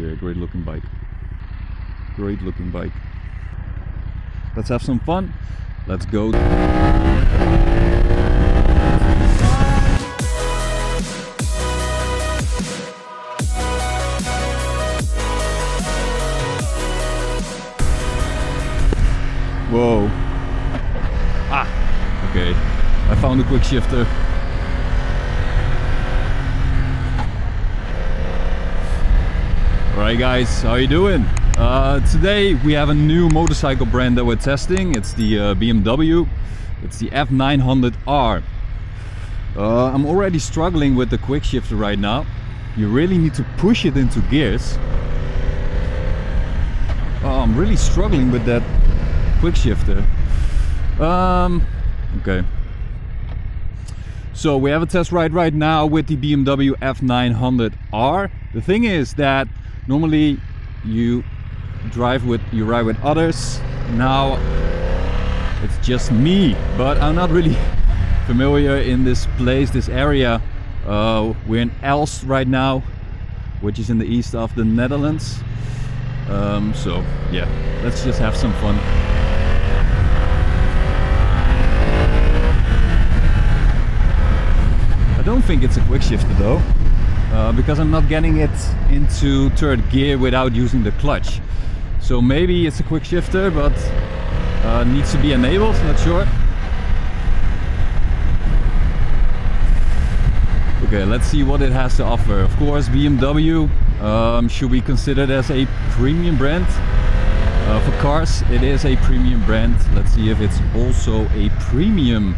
Yeah, great looking bike. Great looking bike. Let's have some fun. Let's go. Whoa. Ah, okay. I found a quick shifter. Alright guys, how you doing? Today we have a new motorcycle brand that we're testing. It's the BMW. It's the F900R. I'm already struggling with the quick shifter right now. You really need to push it into gears. I'm really struggling with that quick shifter. Okay. So we have a test ride right now with the BMW F900R. The thing is that normally you ride with others. Now it's just me, but I'm not really familiar in this place, this area. We're in Elst right now, which is in the east of the Netherlands. So yeah, let's just have some fun. I don't think it's a quick shifter though, because I'm not getting it into third gear without using the clutch. So maybe it's a quick shifter, but needs to be enabled, not sure. Okay, let's see what it has to offer. Of course, BMW should be considered as a premium brand. For cars, it is a premium brand. Let's see if it's also a premium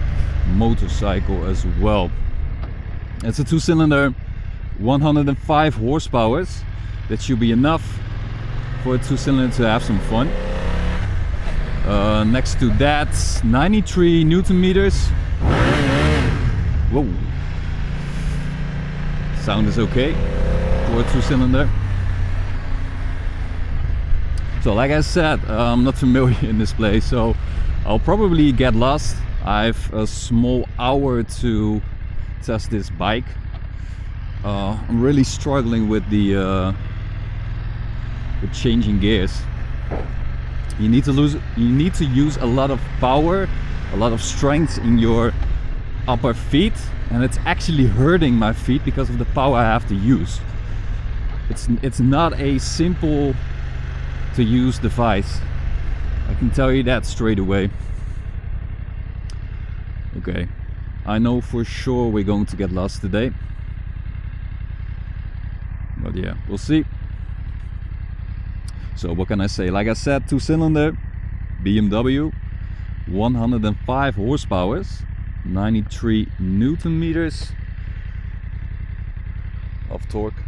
motorcycle as well. It's a 2-cylinder, 105 horsepower. That should be enough for a 2-cylinder to have some fun. Next to that, 93 Newton meters. Whoa. Sound is okay for a 2-cylinder. So like I said, I'm not familiar in this place, so I'll probably get lost. I have a small hour to test this bike. I'm really struggling with the with changing gears. You need to use a lot of power, a lot of strength in your upper feet, and it's actually hurting my feet because of the power I have to use. It's not a simple to use device. I can tell you that straight away. Okay. I know for sure we're going to get lost today, but yeah, we'll see. So what can I say? Like I said, 2-cylinder BMW, 105 horsepower, 93 Newton meters of torque.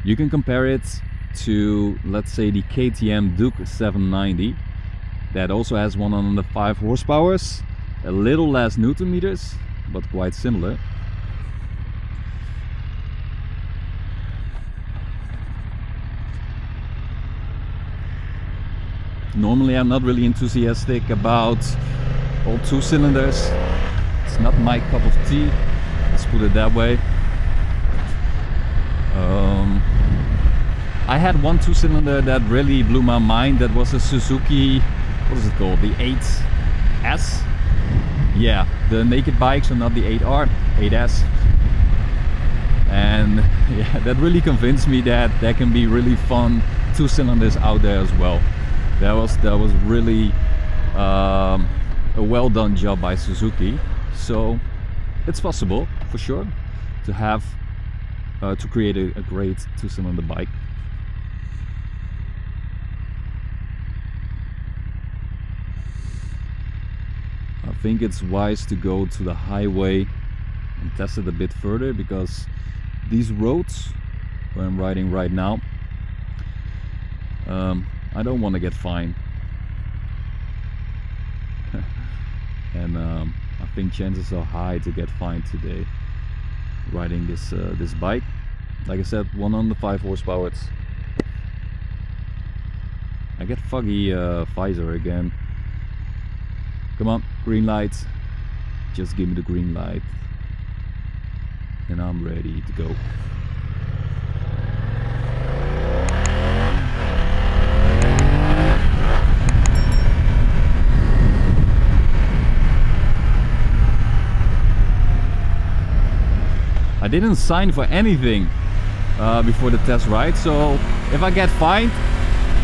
You can compare it to, let's say, the KTM Duke 790 that also has 105 horsepower. A little less Newton meters, but quite similar. Normally I'm not really enthusiastic about all 2-cylinders. It's not my cup of tea, let's put it that way. I had one 2-cylinder that really blew my mind. That was a Suzuki, what is it called? The 8S? Yeah, the naked bikes, so not the 8R, 8S. And yeah, that really convinced me that there can be really fun 2-cylinders out there as well. That was really a well done job by Suzuki. So it's possible for sure to have to create a great 2-cylinder bike. I think it's wise to go to the highway and test it a bit further, because these roads where I'm riding right now, I don't want to get fined. And I think chances are high to get fined today riding this this bike. Like I said, 105 horsepower. I get foggy visor again. Come on, green light. Just give me the green light and I'm ready to go. I didn't sign for anything before the test ride, so if I get fined,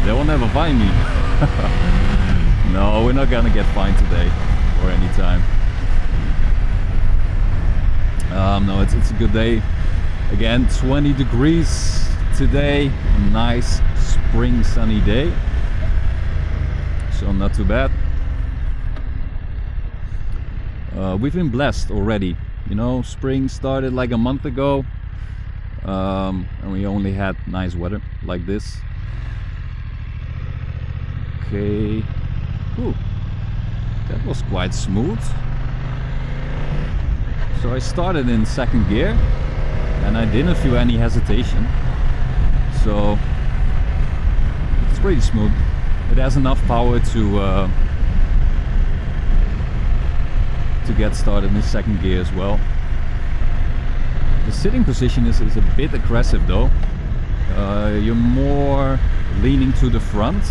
they will never find me. No, we're not gonna get fined today or anytime. No, it's a good day. Again, 20 degrees today. Nice spring sunny day. So not too bad. We've been blessed already. You know, spring started like a month ago. And we only had nice weather like this. Okay. Ooh, that was quite smooth. So I started in second gear and I didn't feel any hesitation. So it's pretty smooth. It has enough power to get started in second gear as well. The sitting position is a bit aggressive though. You're more leaning to the front.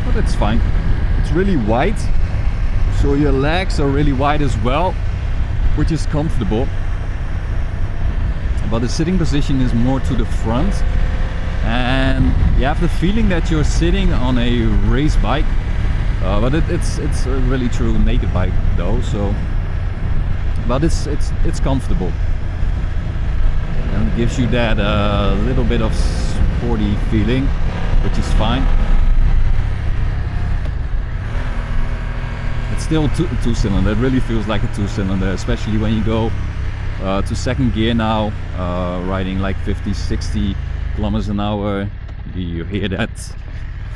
But it's fine. It's really wide, so your legs are really wide as well, which is comfortable. But the sitting position is more to the front, and you have the feeling that you're sitting on a race bike. But it's a really true naked bike though. So, but it's comfortable, and it gives you that little bit of sporty feeling, which is fine. It's still two-cylinder. It really feels like a two-cylinder, especially when you go to second gear now, riding like 50-60 kilometers an hour. You hear that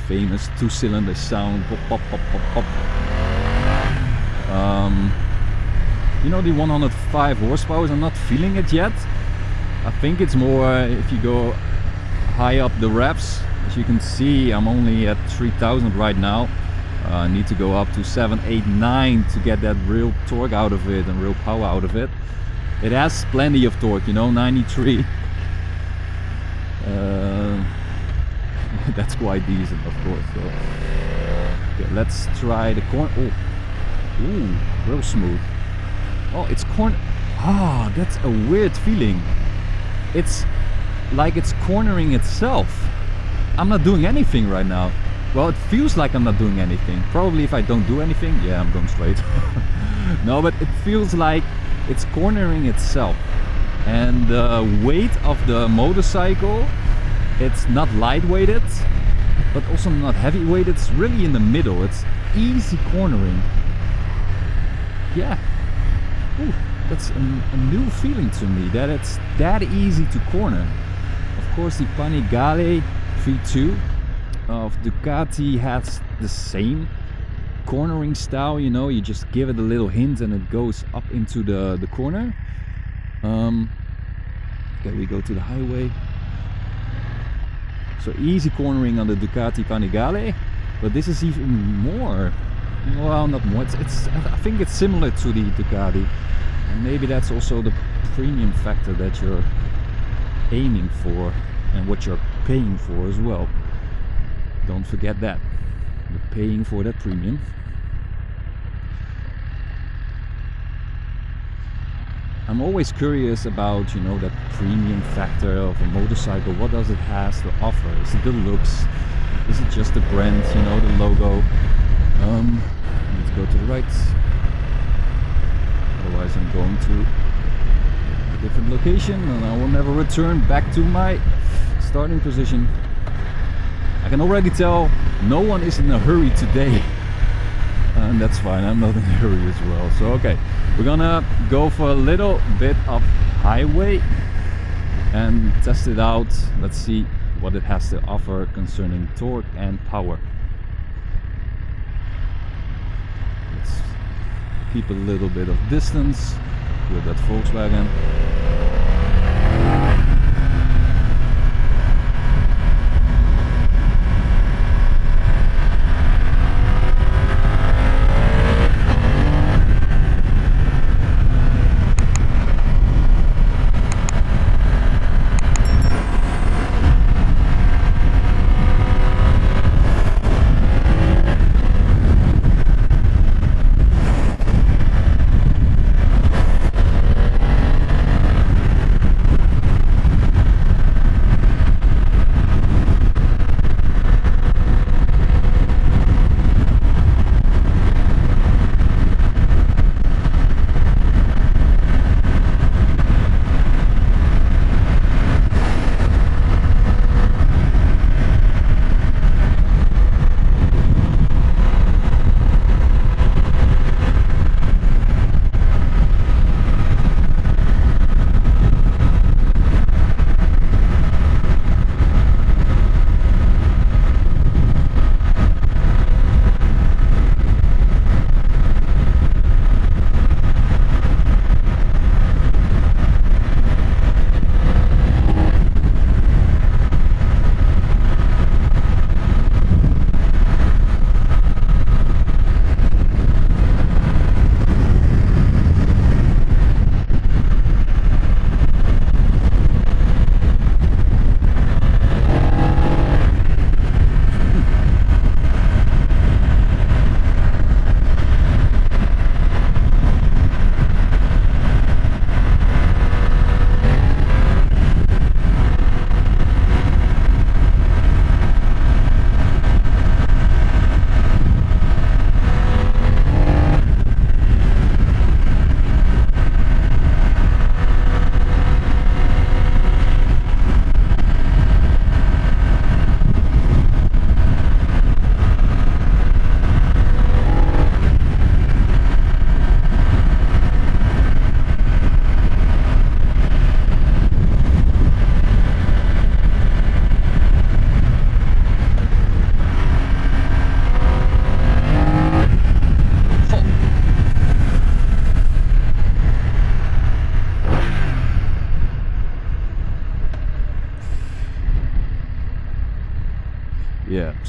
famous two-cylinder sound, pop pop pop pop pop. You know, the 105 horsepower, I'm not feeling it yet. I think it's more if you go high up the revs. As you can see, I'm only at 3000 right now. I need to go up to 7, 8, 9 to get that real torque out of it and real power out of it. It has plenty of torque, you know, 93. That's quite decent, of course. So, okay, let's try the corner. Oh, ooh, real smooth. Oh, it's corner. Ah, that's a weird feeling. It's like it's cornering itself. I'm not doing anything right now. Well, it feels like I'm not doing anything. Probably if I don't do anything, yeah, I'm going straight. No, but it feels like it's cornering itself. And the weight of the motorcycle, it's not lightweighted, but also not heavyweighted. It's really in the middle. It's easy cornering. Yeah. Ooh, that's a new feeling to me, that it's that easy to corner. Of course, the Panigale V2 of Ducati has the same cornering style, you know, you just give it a little hint and it goes up into the corner. Okay, we go to the highway. So easy cornering on the Ducati Panigale, but this is even more. Well, not more. It's I think it's similar to the Ducati, and maybe that's also the premium factor that you're aiming for and what you're paying for as well. Don't forget that you're paying for that premium. I'm always curious about, you know, that premium factor of a motorcycle. What does it has to offer? Is it the looks? Is it just the brand, you know, the logo? Let's go to the right. Otherwise I'm going to a different location and I will never return back to my starting position. I can already tell no one is in a hurry today. And that's fine, I'm not in a hurry as well. So okay, we're gonna go for a little bit of highway and test it out. Let's see what it has to offer concerning torque and power. Let's keep a little bit of distance with that Volkswagen.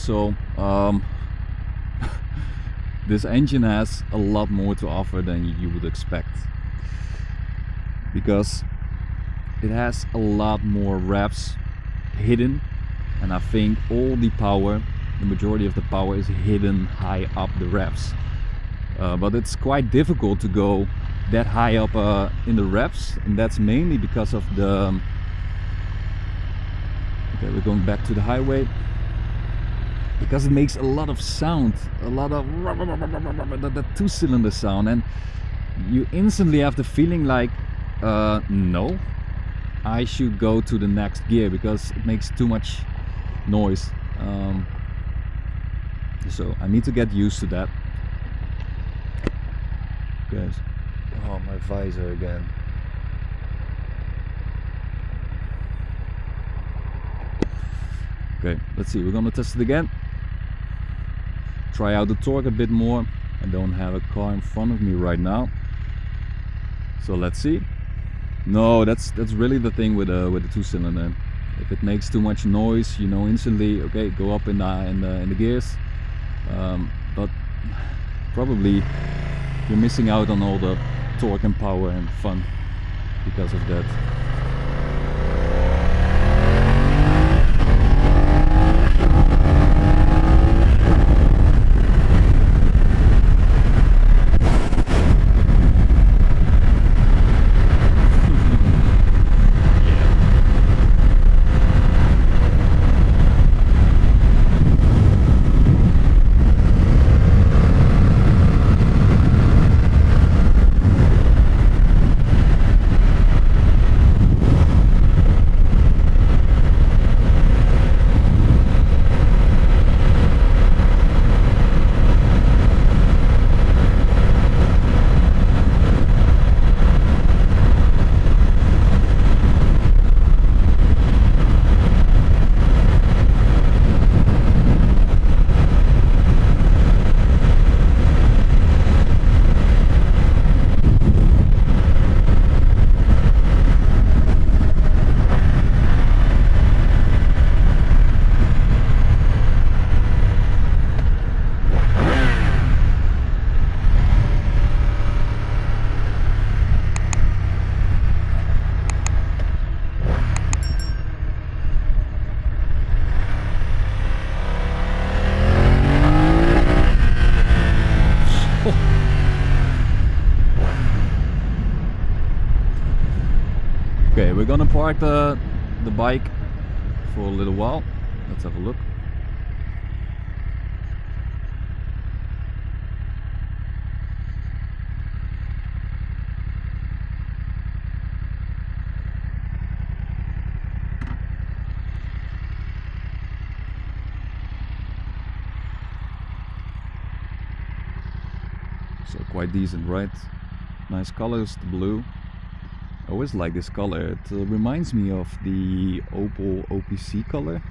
also this engine has a lot more to offer than you would expect, because it has a lot more revs hidden, and I think all the power, the majority of the power, is hidden high up the revs. But it's quite difficult to go that high up in the revs, and that's mainly because of the... Okay, we're going back to the highway. Because it makes a lot of sound, a lot of the two-cylinder sound, and you instantly have the feeling like, no, I should go to the next gear because it makes too much noise. So I need to get used to that. Guys, oh, my visor again. Okay, let's see, we're gonna test it again. Try out the torque a bit more. I don't have a car in front of me right now, so let's see. No, that's really the thing with the two-cylinder. If it makes too much noise, you know instantly, okay, go up in the gears. But probably you're missing out on all the torque and power and fun because of that. Okay, we're gonna park the bike for a little while. Let's have a look. So quite decent, right? Nice colors, the blue. I always like this color. It reminds me of the Opel OPC color.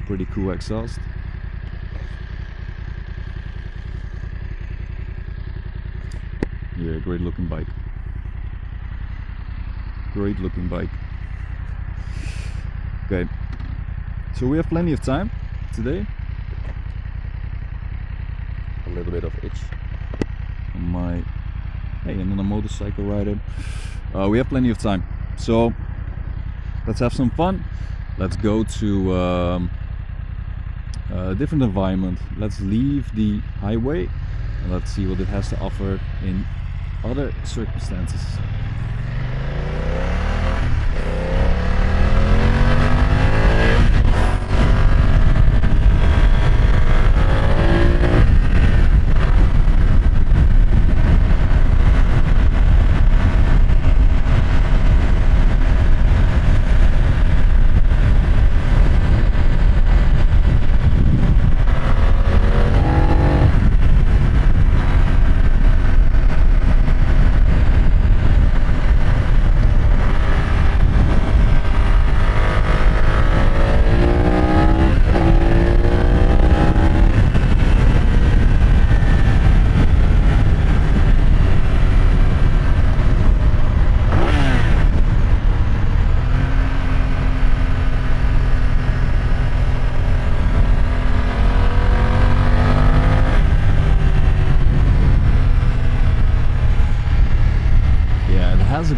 Pretty cool exhaust. Yeah, great looking bike. Great looking bike. Okay, so we have plenty of time today. A little bit of itch on my... Hey, and then a motorcycle rider. We have plenty of time, so let's have some fun. Let's go to a different environment. Let's leave the highway and let's see what it has to offer in other circumstances.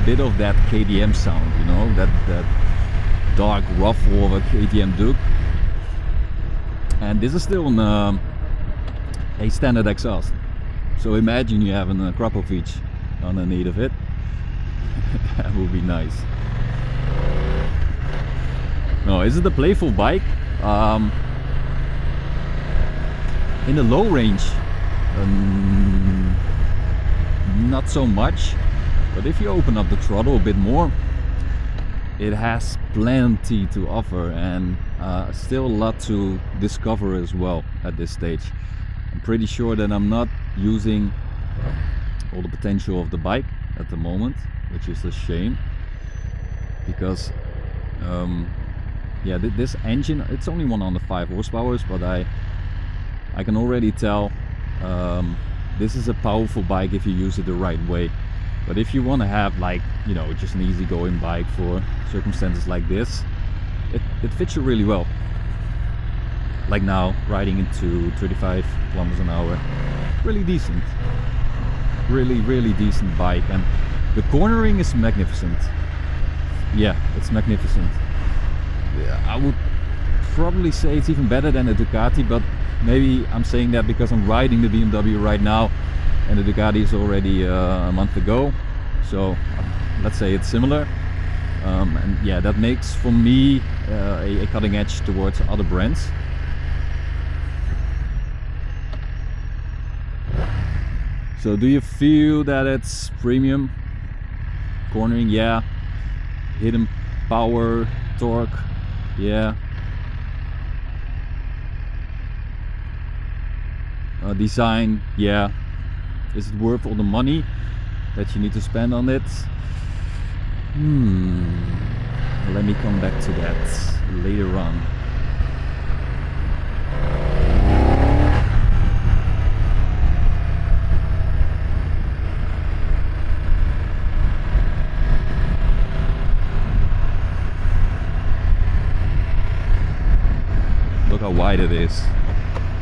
bit of that KTM sound, you know, that dark ruffle of a KTM Duke. And this is still a standard exhaust. So imagine you have a Krapovic underneath of it. That would be nice. No, is it a playful bike? In the low range, not so much. But if you open up the throttle a bit more, it has plenty to offer, and still a lot to discover as well at this stage. I'm pretty sure that I'm not using all the potential of the bike at the moment, which is a shame, because yeah, this engine, it's only 105 horsepower, but I can already tell this is a powerful bike if you use it the right way. But if you want to have, like, you know, just an easygoing bike for circumstances like this, it fits you really well. Like now, riding into 35 kilometers an hour, really decent. Really decent bike, and the cornering is magnificent. Yeah, it's magnificent. I would probably say it's even better than the Ducati, but maybe I'm saying that because I'm riding the BMW right now, and the Ducati is already a month ago, so let's say it's similar. And yeah, that makes for me a cutting edge towards other brands. So do you feel that it's premium? Cornering, yeah. Hidden power, torque, yeah. Design, yeah. Is it worth all the money that you need to spend on it? Let me come back to that later on. Look how wide it is.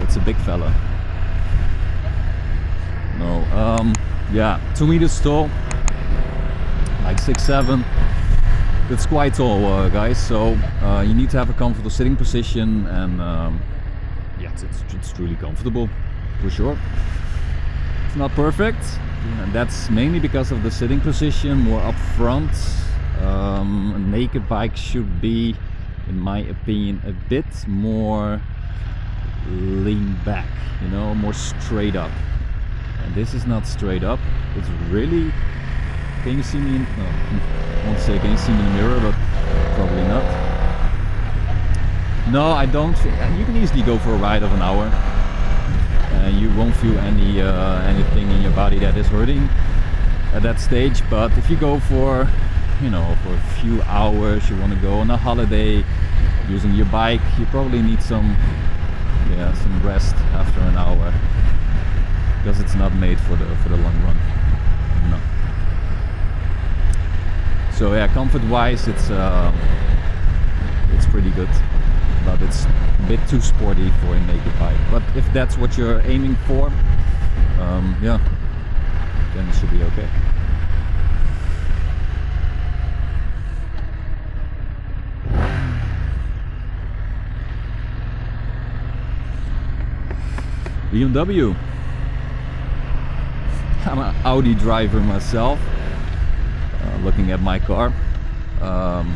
It's a big fella. No, yeah, 2 meters tall, like 6'7". That's quite tall, guys. So you need to have a comfortable sitting position, and yeah, it's truly comfortable, for sure. It's not perfect, and that's mainly because of the sitting position, more up front. A naked bike should be, in my opinion, a bit more lean back, you know, more straight up. And this is not straight up. It's really, can you see me in, no, I won't say can you see me in the mirror, but probably not. No, I don't think, you can easily go for a ride of an hour and you won't feel anything in your body that is hurting at that stage. But if you go for, you know, for a few hours, you want to go on a holiday using your bike, you probably need some rest after an hour, because it's not made for the long run. No. So yeah, comfort wise, it's pretty good, but it's a bit too sporty for a naked bike. But if that's what you're aiming for, yeah, then it should be okay. BMW. I'm an Audi driver myself. Looking at my car, not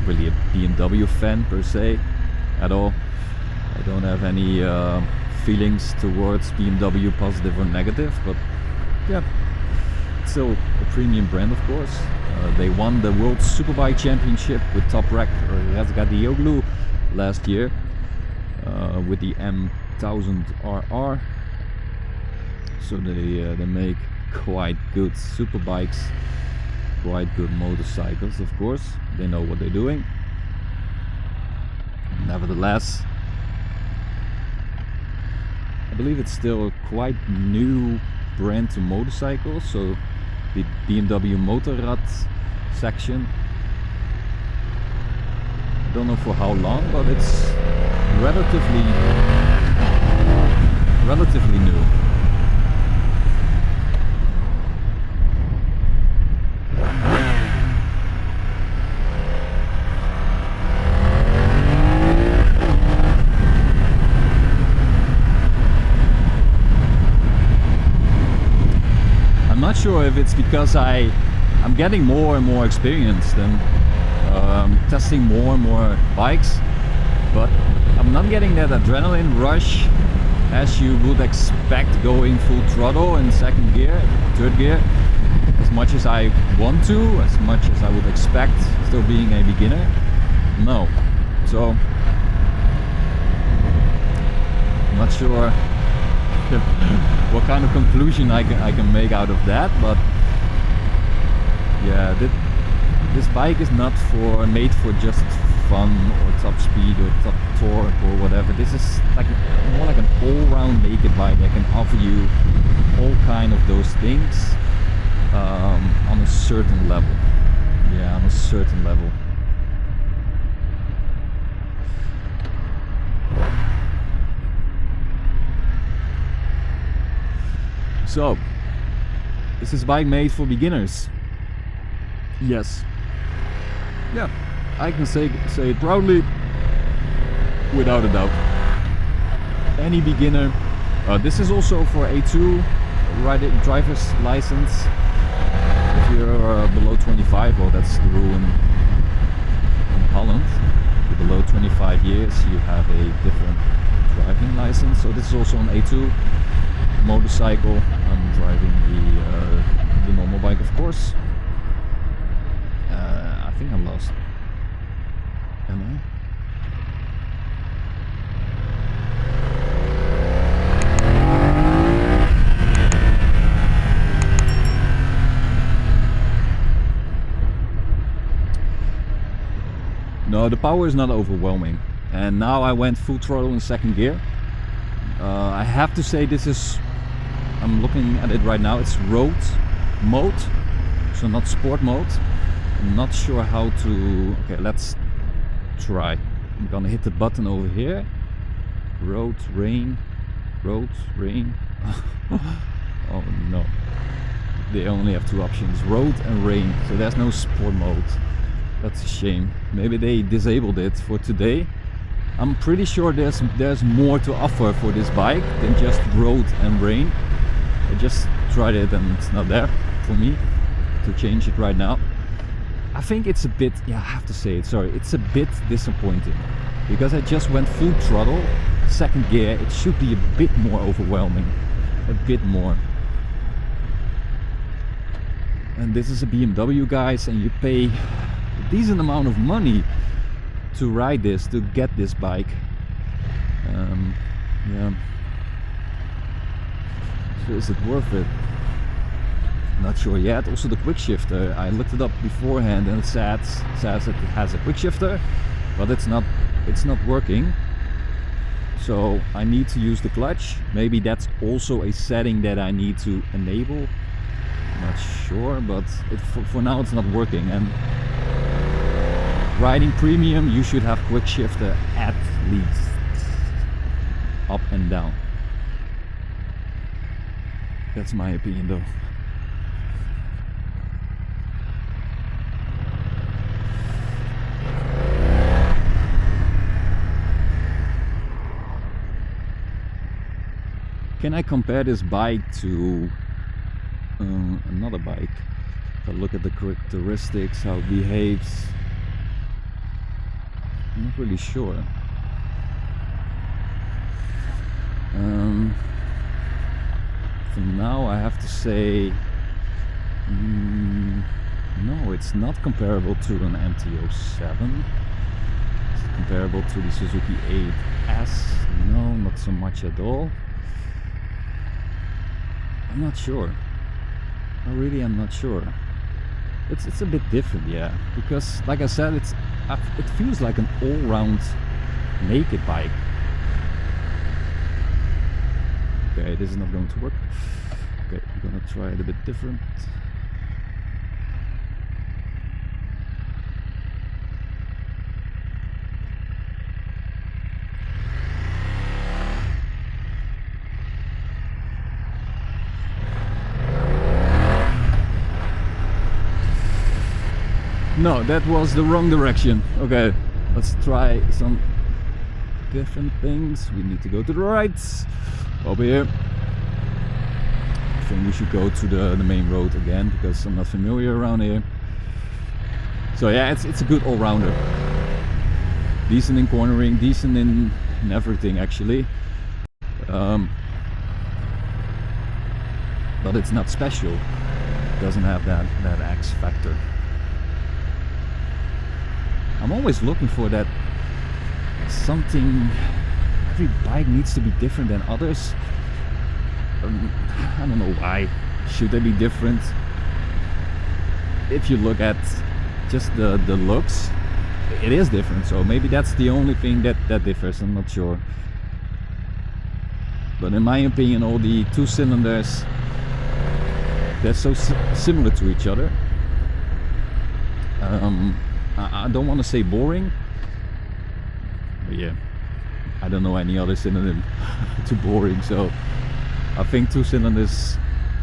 really a BMW fan per se at all. I don't have any feelings towards BMW, positive or negative, but yeah, it's still a premium brand, of course. They won the World Superbike Championship with Toprak Razgatlioglu last year with the M1000RR. So they make quite good superbikes, quite good motorcycles, of course. They know what they're doing. Nevertheless, I believe it's still a quite new brand to motorcycles. So the BMW Motorrad section, I don't know for how long, but it's relatively new. sure if it's because I'm getting more and more experienced and testing more and more bikes, but I'm not getting that adrenaline rush as you would expect going full throttle in second gear, third gear, as much as I want to, as much as I would expect still being a beginner. No. So I'm not sure what kind of conclusion I can make out of that, but yeah, this bike is not made for just fun or top speed or top torque or whatever. This is like more like an all-round naked bike that can offer you all kind of those things on a certain level. Yeah, on a certain level. So, is this bike made for beginners? Yes. Yeah, I can say it proudly, without a doubt. Any beginner. This is also for A2 driver's license. If you're below 25, well, that's the rule in Holland. If you're below 25 years, you have a different driving license. So this is also an A2 motorcycle. I'm driving the normal bike, of course. I think I'm lost. Am I? No, the power is not overwhelming. And now I went full throttle in second gear. I have to say this is, I'm looking at it right now, it's road mode, so not sport mode. I'm not sure how to, okay, let's try. I'm gonna hit the button over here. Road, rain. Oh no. They only have two options, road and rain. So there's no sport mode. That's a shame. Maybe they disabled it for today. I'm pretty sure there's more to offer for this bike than just road and rain. I just tried it and it's not there for me to change it right now. I think it's a bit, yeah, I have to say it, sorry, it's a bit disappointing because I just went full throttle, second gear. It should be a bit more overwhelming, a bit more. And this is a BMW, guys, and you pay a decent amount of money to ride this, to get this bike. Yeah. So is it worth it? Not sure yet. Also the quick shifter, I looked it up beforehand and it says it has a quick shifter, but it's not working. So I need to use the clutch. Maybe that's also a setting that I need to enable. Not sure, but for now it's not working. And riding premium, you should have quick shifter at least, up and down. That's my opinion though. Can I compare this bike to another bike? If I look at the characteristics, how it behaves, I'm not really sure. For now I have to say no, it's not comparable to an MT-07. Is it comparable to the Suzuki 8S? No, not so much at all. I'm not sure. I really am not sure. It's a bit different, yeah, because like I said, it feels like an all-round naked bike. Okay, this is not going to work. Okay, I'm gonna try it a bit different. No, that was the wrong direction. Okay, let's try some different things. We need to go to the right. Over here. think we should go to the main road again because I'm not familiar around here. So yeah, it's a good all-rounder. Decent in cornering, decent in everything actually. But it's not special. It doesn't have that X factor. I'm always looking for that something. Every bike needs to be different than others. I don't know why. Should they be different? If you look at just the looks, it is different. So maybe that's the only thing that differs. I'm not sure. But in my opinion, all the 2 cylinders, they're so similar to each other. I don't want to say boring, but yeah, I don't know any other synonym to boring. So I think 2 cylinders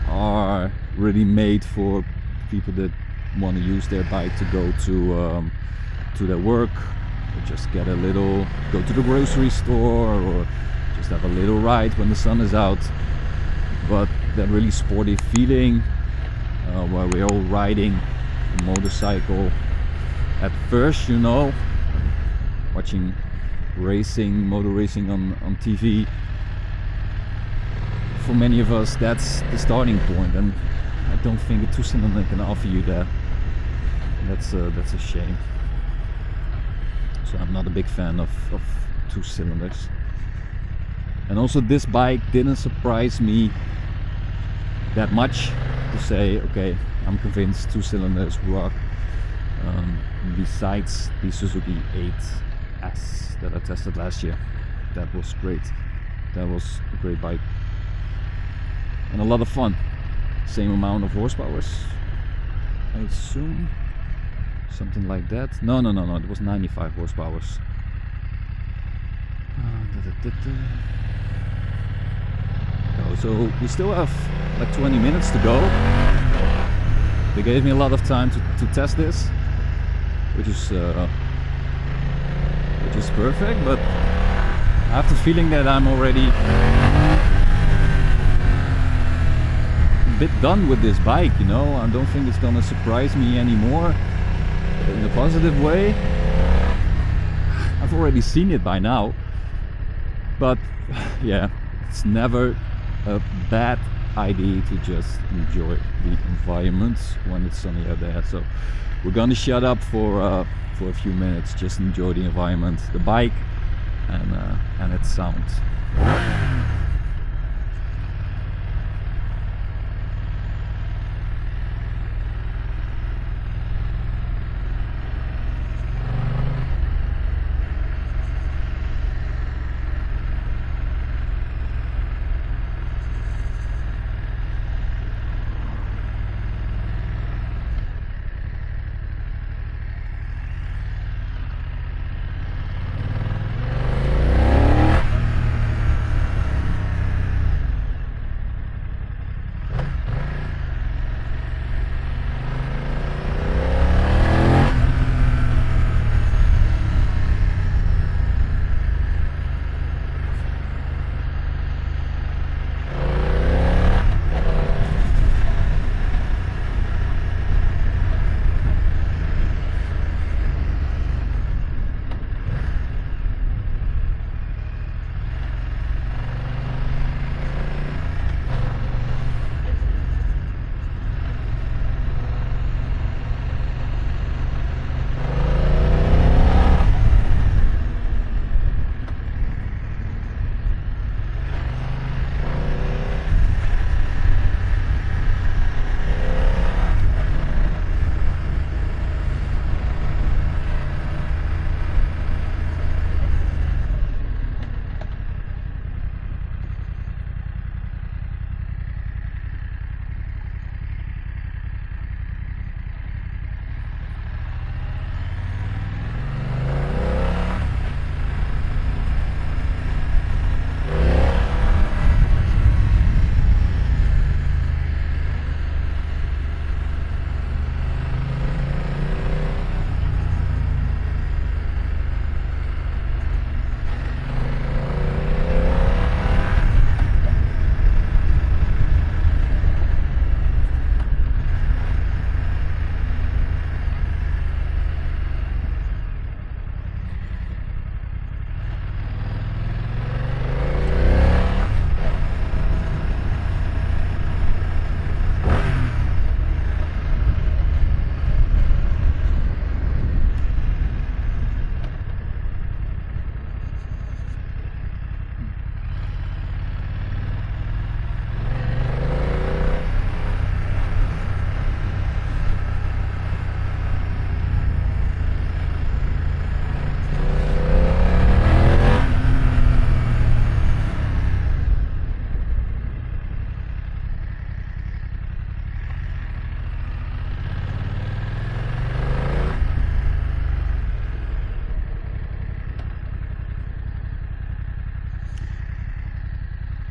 are really made for people that want to use their bike to go to their work, or just get a little, go to the grocery store, or just have a little ride when the sun is out. But that really sporty feeling where we're all riding a motorcycle at first, you know, watching motor racing on TV. For many of us, that's the starting point, and I don't think a 2-cylinder can offer you that. That's a shame. So I'm not a big fan of 2 cylinders. And also, this bike didn't surprise me that much to say, okay, I'm convinced 2 cylinders rock. Besides the Suzuki 8S that I tested last year, that was great. That was a great bike and a lot of fun. Same amount of horsepower, I assume, something like that. No, it was 95 horsepower. Oh, so we still have like 20 minutes to go. They gave me a lot of time to test this, which is perfect, but I have the feeling that I'm already a bit done with this bike, you know. I don't think it's gonna surprise me anymore in a positive way. I've already seen it by now, but yeah, it's never a bad idea to just enjoy the environment when it's sunny out there. So we're gonna shut up for a few minutes, just enjoy the environment, the bike, and its sound.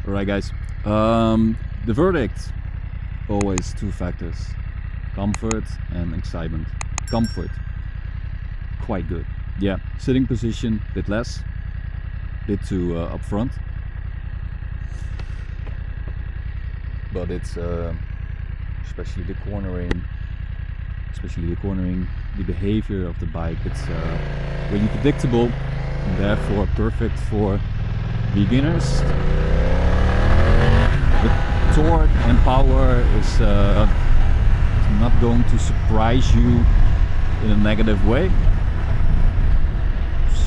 Alright guys, the verdict, always two factors, comfort and excitement. Comfort, quite good. Yeah, sitting position, bit less, bit too up front. But it's especially the cornering, the behavior of the bike, it's really predictable and therefore perfect for beginners. The torque and power is not going to surprise you in a negative way.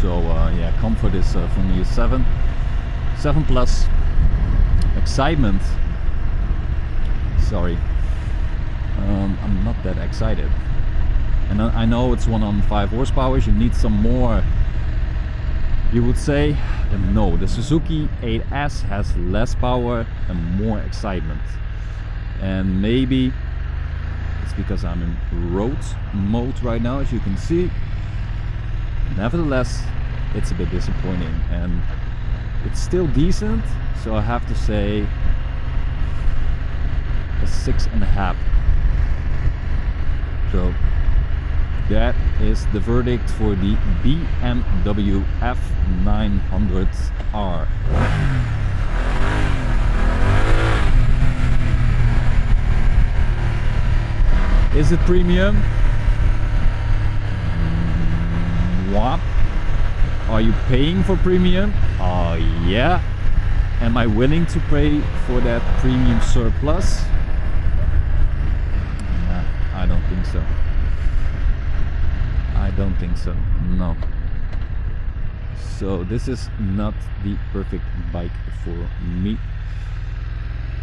So yeah, comfort is for me a 7 plus. Excitement, sorry, I'm not that excited. And I know it's 105 horsepower, you need some more, you would say. No, the Suzuki 8S has less power and more excitement. And maybe it's because I'm in road mode right now, as you can see. Nevertheless, it's a bit disappointing, and it's still decent, so I have to say a 6.5. So that is the verdict for the BMW F900R. Is it premium? What? Are you paying for premium? Oh yeah. Am I willing to pay for that premium surplus? Nah, I don't think so. I don't think so, no. So this is not the perfect bike for me.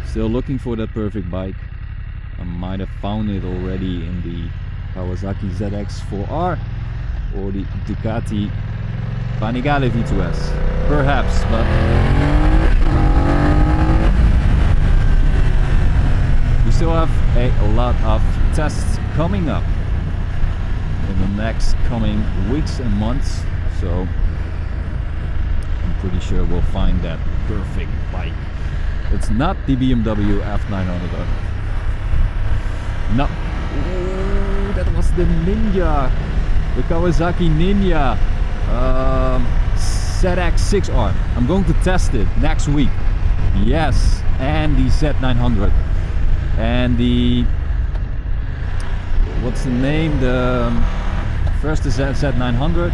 Still looking for that perfect bike. I might have found it already in the Kawasaki ZX4R or the Ducati Panigale V2S, perhaps, but we still have a lot of tests coming up in the next coming weeks and months, so I'm pretty sure we'll find that perfect bike. It's not the BMW F900R. No, ooh, that was the Ninja, the Kawasaki Ninja ZX6R. I'm going to test it next week. Yes, and the Z900 and the, what's the name? The first is Z900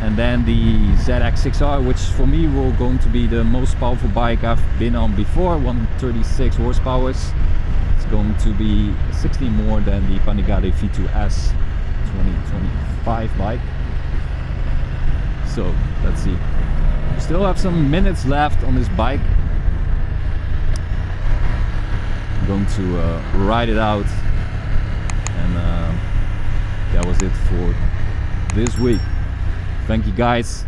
and then the ZX6R, which for me will going to be the most powerful bike I've been on before. 136 horsepower. It's going to be 16 more than the Panigale V2S 2025 bike. So let's see. We still have some minutes left on this bike. I'm going to ride it out. And that was it for this week. Thank you guys.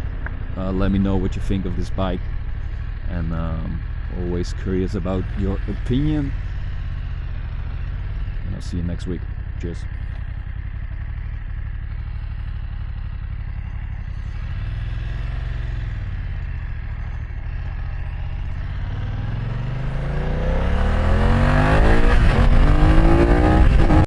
Let me know what you think of this bike, and always curious about your opinion, and I'll see you next week. Cheers.